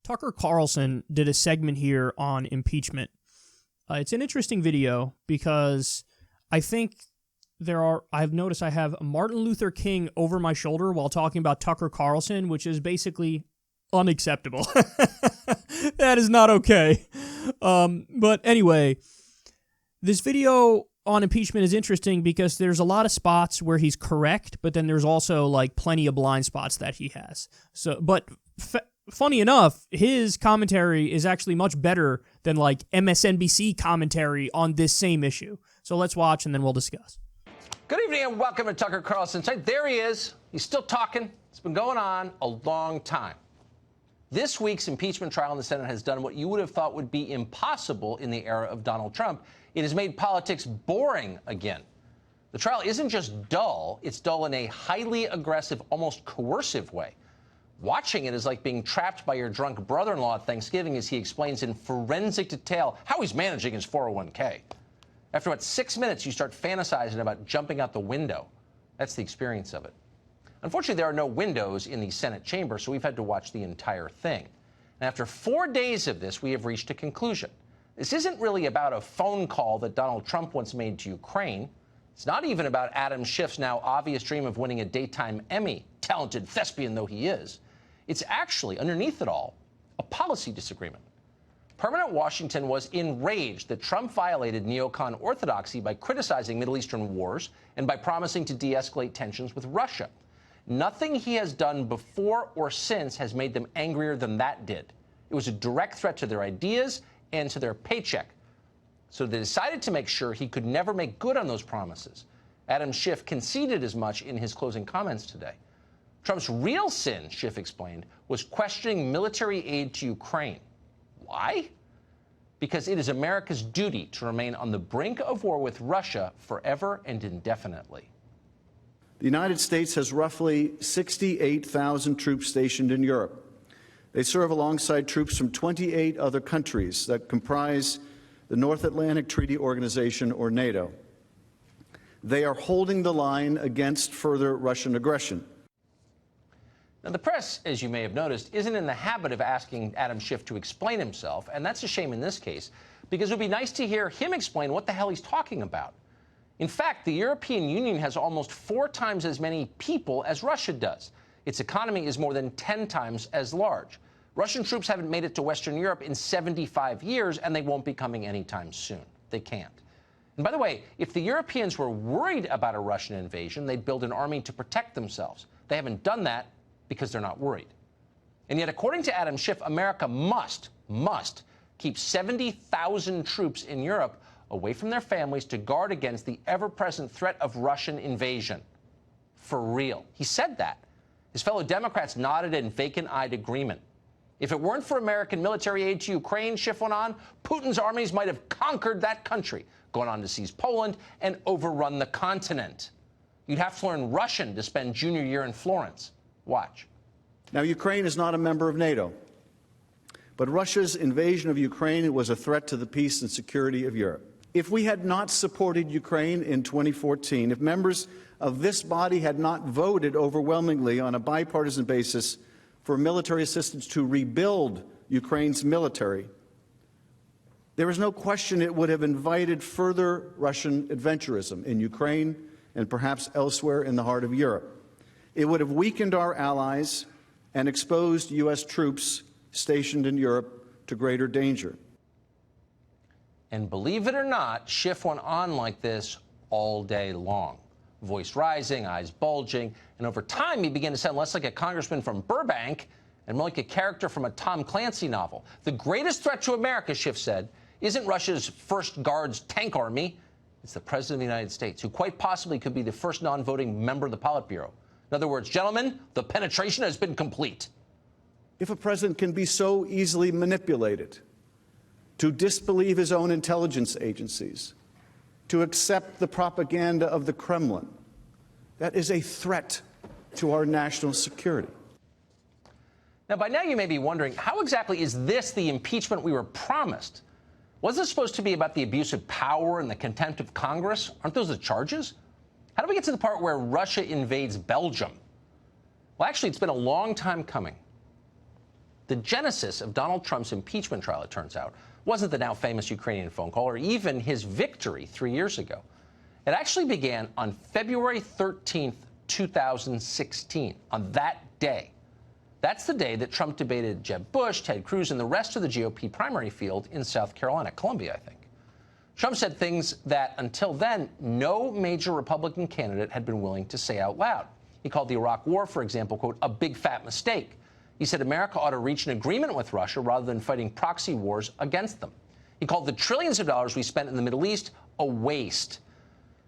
Tucker Carlson did a segment here on impeachment. It's an interesting video because I think I've noticed I have Martin Luther King over my shoulder while talking about Tucker Carlson, which is basically unacceptable. That is not okay. But anyway, this video on impeachment is interesting because there's a lot of spots where he's correct, but then there's also like plenty of blind spots that he has. So, but funny enough, his commentary is actually much better than like MSNBC commentary on this same issue. So let's watch and then we'll discuss. Good evening and welcome to Tucker Carlson. There he is. He's still talking. It's been going on a long time. This week's impeachment trial in the Senate has done what you would have thought would be impossible in the era of Donald Trump. It has made politics boring again. The trial isn't just dull, it's dull in a highly aggressive, almost coercive way. Watching it is like being trapped by your drunk brother-in-law at Thanksgiving as he explains in forensic detail how he's managing his 401k. After about 6 minutes, you start fantasizing about jumping out the window. That's the experience of it. Unfortunately, there are no windows in the Senate chamber, so we've had to watch the entire thing. And after 4 days of this, we have reached a conclusion. This isn't really about a phone call that Donald Trump once made to Ukraine. It's not even about Adam Schiff's now obvious dream of winning a daytime Emmy, talented thespian though he is. It's actually, underneath it all, a policy disagreement. Permanent Washington was enraged that Trump violated neocon orthodoxy by criticizing Middle Eastern wars and by promising to de-escalate tensions with Russia. Nothing he has done before or since has made them angrier than that did. It was a direct threat to their ideas and to their paycheck. So they decided to make sure he could never make good on those promises. Adam Schiff conceded as much in his closing comments today. Trump's real sin, Schiff explained, was questioning military aid to Ukraine. Why? Because it is America's duty to remain on the brink of war with Russia forever and indefinitely. The United States has roughly 68,000 troops stationed in Europe. They serve alongside troops from 28 other countries that comprise the North Atlantic Treaty Organization, or NATO. They are holding the line against further Russian aggression. Now, the press, as you may have noticed, isn't in the habit of asking Adam Schiff to explain himself, and that's a shame in this case, because it would be nice to hear him explain what the hell he's talking about. In fact, the European Union has almost 4 times as many people as Russia does. Its economy is more than 10 times as large. Russian troops haven't made it to Western Europe in 75 years, and they won't be coming anytime soon. They can't. And by the way, if the Europeans were worried about a Russian invasion, they'd build an army to protect themselves. They haven't done that because they're not worried. And yet, according to Adam Schiff, America must keep 70,000 troops in Europe away from their families to guard against the ever-present threat of Russian invasion. For real. He said that. His fellow Democrats nodded in vacant-eyed agreement. If it weren't for American military aid to Ukraine, Schiff went on, Putin's armies might have conquered that country, gone on to seize Poland, and overrun the continent. You'd have to learn Russian to spend junior year in Florence. Watch. Now, Ukraine is not a member of NATO, but Russia's invasion of Ukraine was a threat to the peace and security of Europe. If we had not supported Ukraine in 2014, if members of this body had not voted overwhelmingly on a bipartisan basis for military assistance to rebuild Ukraine's military, there is no question it would have invited further Russian adventurism in Ukraine and perhaps elsewhere in the heart of Europe. It would have weakened our allies and exposed U.S. troops stationed in Europe to greater danger. And believe it or not, Schiff went on like this all day long. Voice rising, eyes bulging, and over time he began to sound less like a congressman from Burbank and more like a character from a Tom Clancy novel. The greatest threat to America, Schiff said, isn't Russia's First Guards tank army. It's the President of the United States, who quite possibly could be the first non-voting member of the Politburo. In other words, gentlemen, the penetration has been complete. If a president can be so easily manipulated to disbelieve his own intelligence agencies, to accept the propaganda of the Kremlin, that is a threat to our national security. Now, by now you may be wondering, how exactly is this the impeachment we were promised? Was this supposed to be about the abuse of power and the contempt of Congress? Aren't those the charges? How do we get to the part where Russia invades Belgium? Well, actually, it's been a long time coming. The genesis of Donald Trump's impeachment trial, it turns out, wasn't the now famous Ukrainian phone call or even his victory 3 years ago. It actually began on February 13th, 2016, on that day. That's the day that Trump debated Jeb Bush, Ted Cruz, and the rest of the GOP primary field in South Carolina, Columbia, I think. Trump said things that, until then, no major Republican candidate had been willing to say out loud. He called the Iraq War, for example, quote, a big fat mistake. He said America ought to reach an agreement with Russia rather than fighting proxy wars against them. He called the trillions of dollars we spent in the Middle East a waste.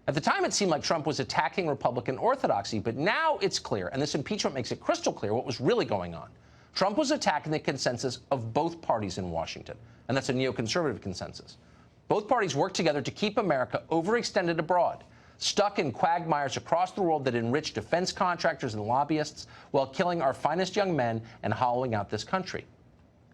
At the time, it seemed like Trump was attacking Republican orthodoxy, but now it's clear, and this impeachment makes it crystal clear what was really going on. Trump was attacking the consensus of both parties in Washington, and that's a neoconservative consensus. Both parties worked together to keep America overextended abroad, stuck in quagmires across the world that enrich defense contractors and lobbyists while killing our finest young men and hollowing out this country.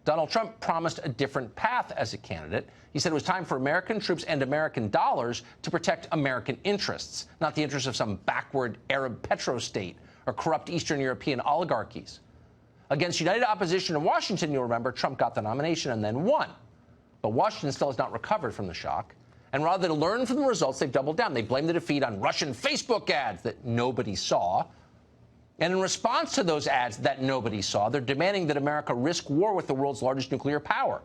Donald Trump promised a different path as a candidate. He said it was time for American troops and American dollars to protect American interests, not the interests of some backward Arab petrostate or corrupt Eastern European oligarchies. Against united opposition in Washington, you'll remember, Trump got the nomination and then won. But Washington still has not recovered from the shock. And rather than learn from the results, they've doubled down. They blamed the defeat on Russian Facebook ads that nobody saw. And in response to those ads that nobody saw, they're demanding that America risk war with the world's largest nuclear power.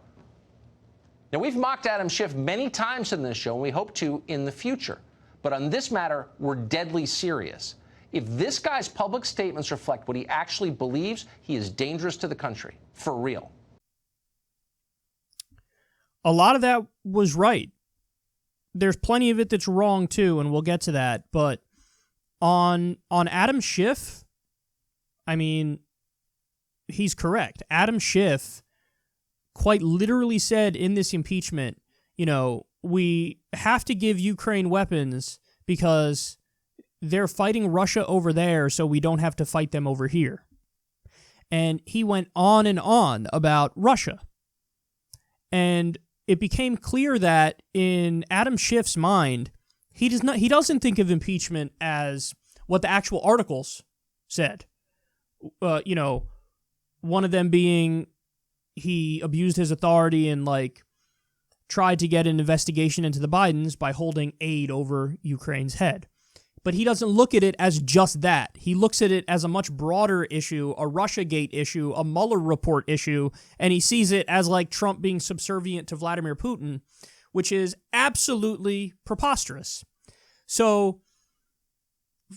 Now, we've mocked Adam Schiff many times in this show, and we hope to in the future. But on this matter, we're deadly serious. If this guy's public statements reflect what he actually believes, he is dangerous to the country. For real. A lot of that was right. There's plenty of it that's wrong, too, and we'll get to that. But on Adam Schiff, I mean, he's correct. Adam Schiff quite literally said in this impeachment, you know, we have to give Ukraine weapons because they're fighting Russia over there, so we don't have to fight them over here. And he went on and on about Russia. And it became clear that in Adam Schiff's mind, he doesn't think of impeachment as what the actual articles said. You know, one of them being he abused his authority and tried to get an investigation into the Bidens by holding aid over Ukraine's head. But he doesn't look at it as just that. He looks at it as a much broader issue, a Russiagate issue, a Mueller report issue, and he sees it as Trump being subservient to Vladimir Putin, which is absolutely preposterous. So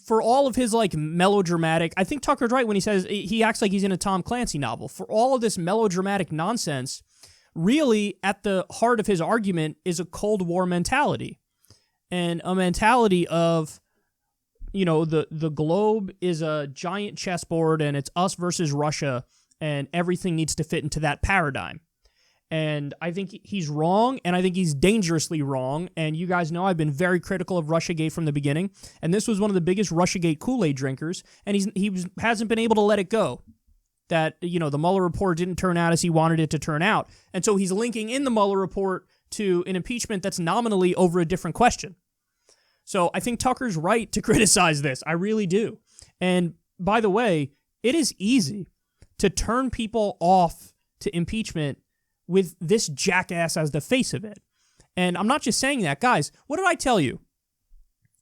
for all of his melodramatic, I think Tucker's right when he says he acts like he's in a Tom Clancy novel. For all of this melodramatic nonsense, really at the heart of his argument is a Cold War mentality. And a mentality of, you know, the globe is a giant chessboard and it's us versus Russia and everything needs to fit into that paradigm. And I think he's wrong, and I think he's dangerously wrong. And you guys know I've been very critical of Russiagate from the beginning. And this was one of the biggest Russiagate Kool-Aid drinkers, and hasn't been able to let it go. That, you know, the Mueller report didn't turn out as he wanted it to turn out. And so he's linking in the Mueller report to an impeachment that's nominally over a different question. So I think Tucker's right to criticize this. I really do. And by the way, it is easy to turn people off to impeachment with this jackass as the face of it. And I'm not just saying that. Guys, what did I tell you?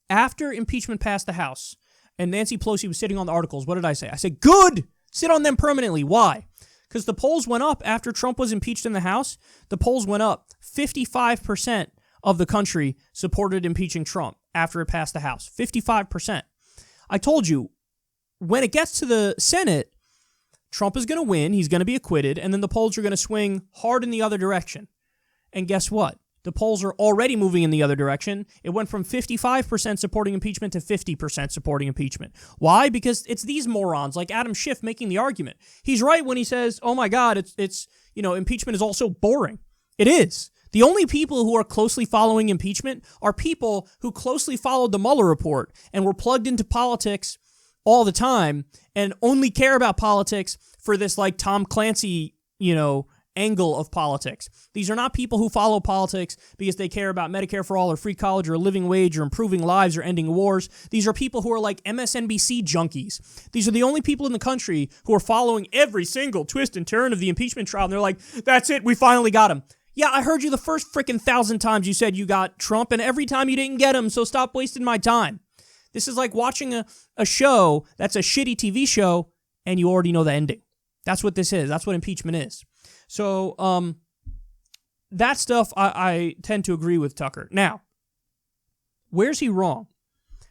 After impeachment passed the House and Nancy Pelosi was sitting on the articles, what did I say? I said, good! Sit on them permanently. Why? Because the polls went up after Trump was impeached in the House. The polls went up. 55% of the country supported impeaching Trump after it passed the House. 55%. I told you, when it gets to the Senate, Trump is going to win, he's going to be acquitted, and then the polls are going to swing hard in the other direction. And guess what? The polls are already moving in the other direction. It went from 55% supporting impeachment to 50% supporting impeachment. Why? Because it's these morons like Adam Schiff making the argument. He's right when he says, oh my God, it's you know, impeachment is also boring. It is. The only people who are closely following impeachment are people who closely followed the Mueller report and were plugged into politics all the time and only care about politics for this Tom Clancy, you know, angle of politics. These are not people who follow politics because they care about Medicare for all or free college or a living wage or improving lives or ending wars. These are people who are like MSNBC junkies. These are the only people in the country who are following every single twist and turn of the impeachment trial. And they're like, that's it, we finally got him. Yeah, I heard you the first freaking 1,000 times you said you got Trump, and every time you didn't get him, so stop wasting my time. This is like watching a show that's a shitty TV show, and you already know the ending. That's what this is. That's what impeachment is. So, that stuff I tend to agree with Tucker. Now, where's he wrong?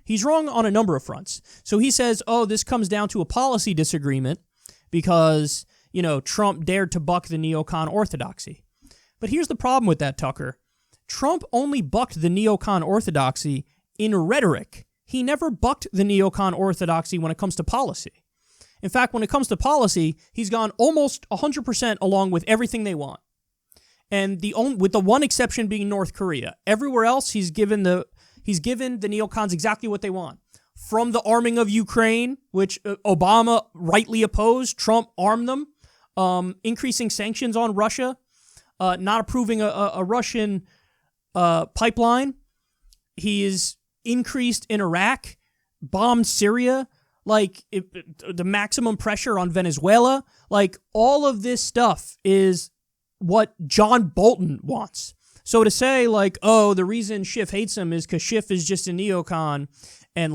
He's wrong on a number of fronts. So he says, oh, this comes down to a policy disagreement because, Trump dared to buck the neocon orthodoxy. But here's the problem with that, Tucker. Trump only bucked the neocon orthodoxy in rhetoric. He never bucked the neocon orthodoxy when it comes to policy. In fact, when it comes to policy, he's gone almost 100% along with everything they want. And with the one exception being North Korea. Everywhere else, he's given the neocons exactly what they want. From the arming of Ukraine, which Obama rightly opposed, Trump armed them, increasing sanctions on Russia, not approving a Russian pipeline. He is increased in Iraq, bombed Syria, the maximum pressure on Venezuela. All of this stuff is what John Bolton wants. So to say, the reason Schiff hates him is because Schiff is just a neocon and,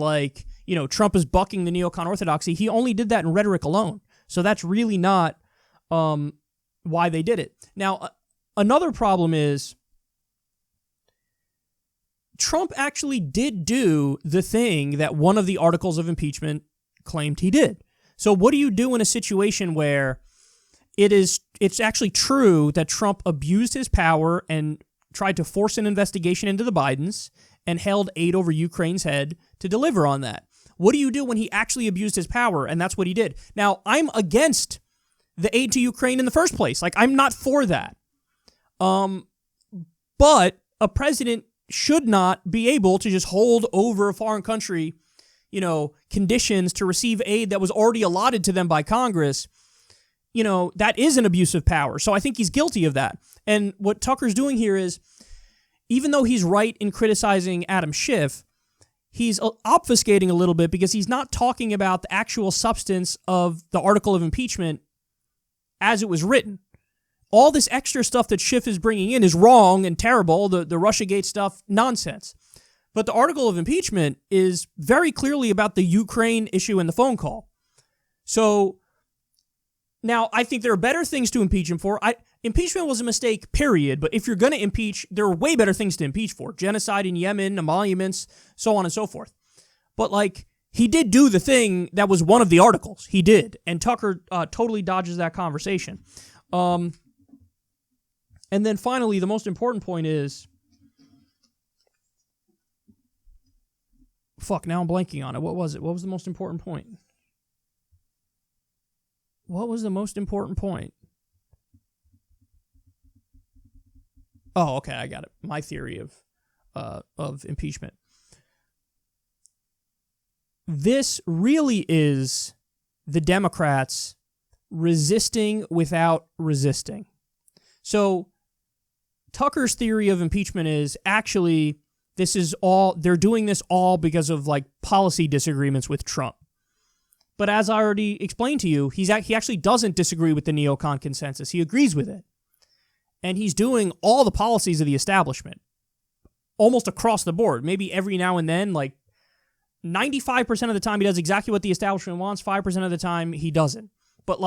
Trump is bucking the neocon orthodoxy, he only did that in rhetoric alone. So that's really not why they did it. Now, another problem is Trump actually did do the thing that one of the articles of impeachment claimed he did. So what do you do in a situation where it's actually true that Trump abused his power and tried to force an investigation into the Bidens and held aid over Ukraine's head to deliver on that? What do you do when he actually abused his power? And that's what he did. Now, I'm against the aid to Ukraine in the first place. I'm not for that. But a president should not be able to just hold over a foreign country, conditions to receive aid that was already allotted to them by Congress. That is an abuse of power. So I think he's guilty of that. And what Tucker's doing here is, even though he's right in criticizing Adam Schiff, he's obfuscating a little bit because he's not talking about the actual substance of the article of impeachment as it was written. All this extra stuff that Schiff is bringing in is wrong and terrible, the Russiagate stuff, nonsense. But the article of impeachment is very clearly about the Ukraine issue and the phone call. So now I think there are better things to impeach him for. Impeachment was a mistake, period. But if you're going to impeach, there are way better things to impeach for. Genocide in Yemen, emoluments, so on and so forth. But he did do the thing that was one of the articles. He did. And Tucker totally dodges that conversation. And then finally, the most important point is... now I'm blanking on it. What was it? What was the most important point? What was the most important point? Oh, okay, I got it. My theory of impeachment. This really is the Democrats resisting without resisting. So Tucker's theory of impeachment is actually they're doing this all because of policy disagreements with Trump. But as I already explained to you, he actually doesn't disagree with the neocon consensus. He agrees with it. And he's doing all the policies of the establishment almost across the board. Maybe every now and then, 95% of the time he does exactly what the establishment wants, 5% of the time he doesn't. But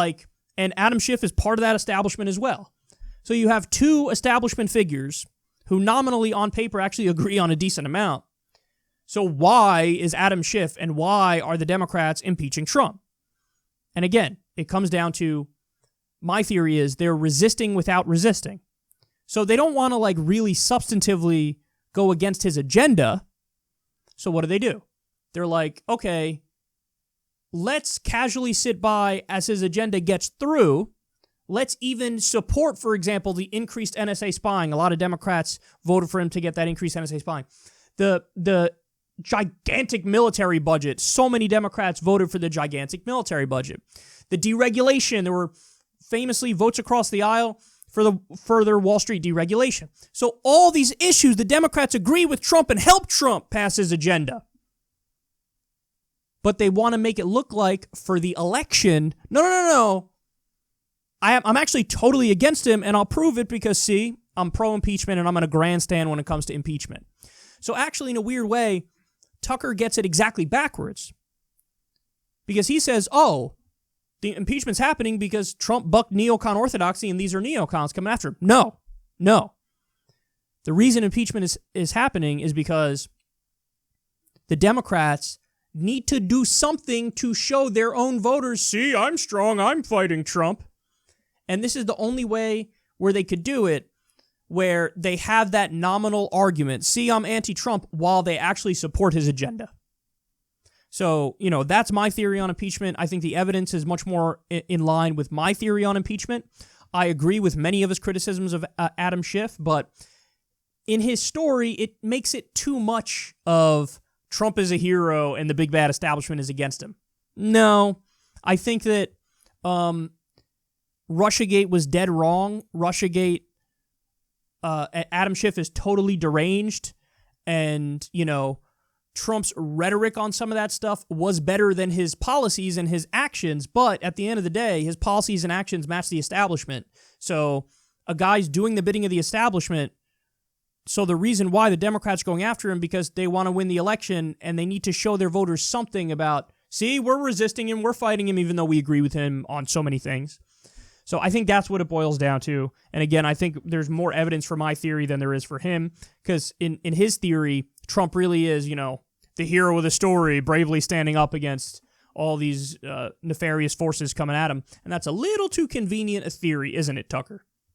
and Adam Schiff is part of that establishment as well. So you have two establishment figures who nominally on paper actually agree on a decent amount. So why is Adam Schiff and why are the Democrats impeaching Trump? And again, it comes down to, my theory is they're resisting without resisting. So they don't want to really substantively go against his agenda. So what do? They're okay, let's casually sit by as his agenda gets through. Let's even support, for example, the increased NSA spying. A lot of Democrats voted for him to get that increased NSA spying. The gigantic military budget. So many Democrats voted for the gigantic military budget. The deregulation. There were famously votes across the aisle for the further Wall Street deregulation. So all these issues, the Democrats agree with Trump and help Trump pass his agenda. But they want to make it look like for the election, no. I'm actually totally against him, and I'll prove it because, see, I'm pro-impeachment, and I'm going to grandstand when it comes to impeachment. So actually, in a weird way, Tucker gets it exactly backwards. Because he says, oh, the impeachment's happening because Trump bucked neocon orthodoxy, and these are neocons coming after him. No. The reason impeachment is happening is because the Democrats need to do something to show their own voters, see, I'm strong, I'm fighting Trump. And this is the only way where they could do it, where they have that nominal argument, see, I'm anti-Trump, while they actually support his agenda. So, that's my theory on impeachment. I think the evidence is much more in line with my theory on impeachment. I agree with many of his criticisms of Adam Schiff, but in his story, it makes it too much of Trump is a hero and the big bad establishment is against him. No, I think that Russiagate was dead wrong. Russiagate, Adam Schiff is totally deranged, and, Trump's rhetoric on some of that stuff was better than his policies and his actions, but at the end of the day, his policies and actions match the establishment. So a guy's doing the bidding of the establishment. So the reason why the Democrats are going after him, because they want to win the election and they need to show their voters something about, see, we're resisting him, we're fighting him, even though we agree with him on so many things. So I think that's what it boils down to. And again, I think there's more evidence for my theory than there is for him, because in his theory, Trump really is, the hero of the story, bravely standing up against all these nefarious forces coming at him. And that's a little too convenient a theory, isn't it, Tucker?